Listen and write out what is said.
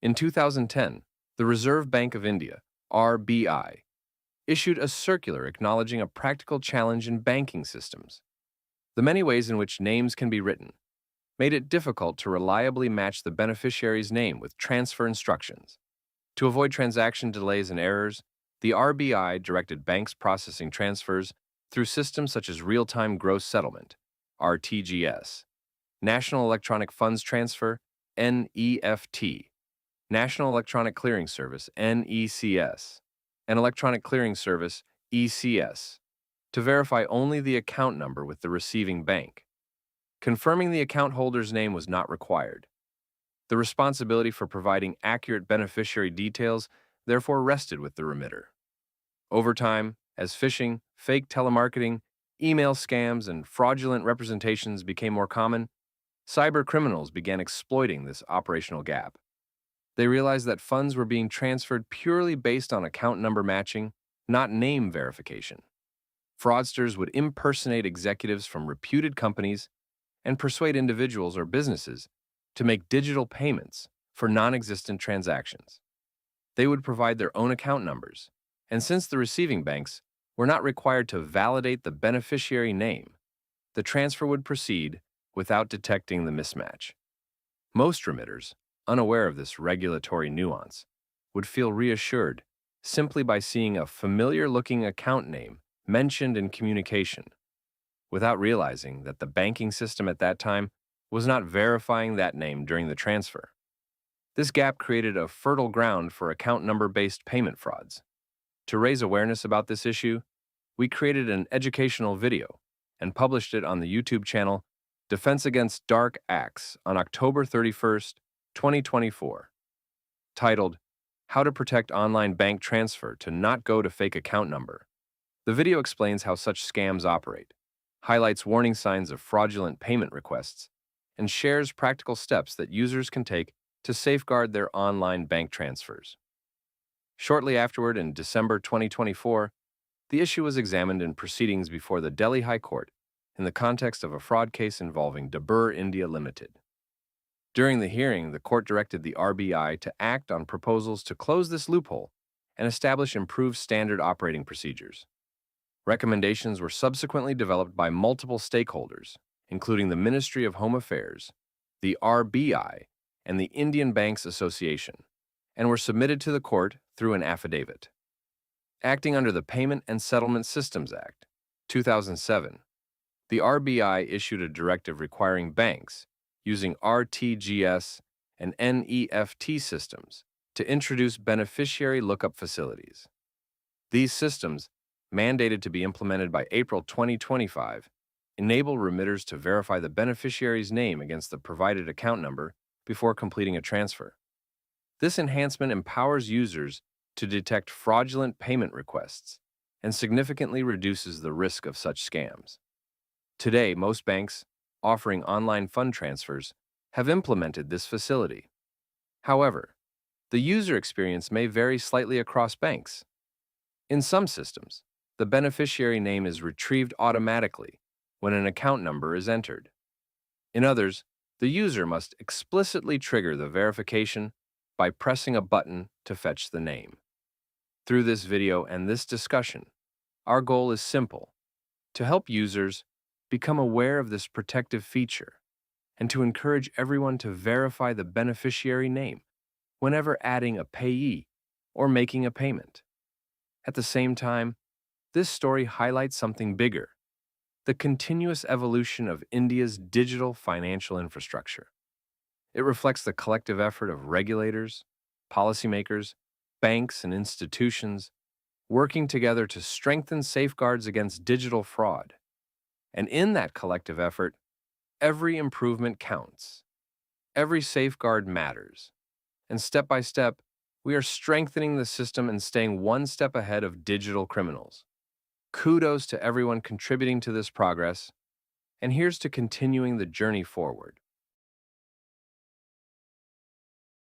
In 2010, the Reserve Bank of India, RBI, issued a circular acknowledging a practical challenge in banking systems. The many ways in which names can be written made it difficult to reliably match the beneficiary's name with transfer instructions. To avoid transaction delays and errors, the RBI directed banks processing transfers through systems such as real-time gross settlement, RTGS, National Electronic Funds Transfer, NEFT, National Electronic Clearing Service, NECS, and Electronic Clearing Service, ECS, to verify only the account number with the receiving bank. Confirming the account holder's name was not required. The responsibility for providing accurate beneficiary details therefore rested with the remitter. Over time, as phishing, fake telemarketing, email scams, and fraudulent representations became more common, cyber criminals began exploiting this operational gap. They realized that funds were being transferred purely based on account number matching, not name verification. Fraudsters would impersonate executives from reputed companies and persuade individuals or businesses to make digital payments for non-existent transactions. They would provide their own account numbers, and since the receiving banks were not required to validate the beneficiary name, the transfer would proceed without detecting the mismatch. Most remitters, unaware of this regulatory nuance, would feel reassured simply by seeing a familiar-looking account name mentioned in communication, without realizing that the banking system at that time was not verifying that name during the transfer. This gap created a fertile ground for account number-based payment frauds. To raise awareness about this issue, we created an educational video and published it on the YouTube channel Defense Against Dark Acts on October 31st, 2024, titled How to Protect Online Bank Transfer to Not Go to Fake Account Number. The video explains how such scams operate, highlights warning signs of fraudulent payment requests, and shares practical steps that users can take to safeguard their online bank transfers. Shortly afterward, in December 2024, the issue was examined in proceedings before the Delhi High Court in the context of a fraud case involving Dabur India Limited. During the hearing, the court directed the RBI to act on proposals to close this loophole and establish improved standard operating procedures. Recommendations were subsequently developed by multiple stakeholders, including the Ministry of Home Affairs, the RBI, and the Indian Banks Association, and were submitted to the court through an affidavit. Acting under the Payment and Settlement Systems Act, 2007, the RBI issued a directive requiring banks using RTGS and NEFT systems to introduce beneficiary lookup facilities. These systems, mandated to be implemented by April 2025, enable remitters to verify the beneficiary's name against the provided account number before completing a transfer. This enhancement empowers users to detect fraudulent payment requests and significantly reduces the risk of such scams. Today, most banks offering online fund transfers have implemented this facility. However, the user experience may vary slightly across banks. In some systems, the beneficiary name is retrieved automatically when an account number is entered. In others, the user must explicitly trigger the verification by pressing a button to fetch the name. Through this video and this discussion, our goal is simple: to help users become aware of this protective feature and to encourage everyone to verify the beneficiary name whenever adding a payee or making a payment. At the same time, this story highlights something bigger: the continuous evolution of India's digital financial infrastructure. It reflects the collective effort of regulators, policymakers, banks, and institutions working together to strengthen safeguards against digital fraud. And in that collective effort, every improvement counts. Every safeguard matters. And step by step, we are strengthening the system and staying one step ahead of digital criminals. Kudos to everyone contributing to this progress, and here's to continuing the journey forward.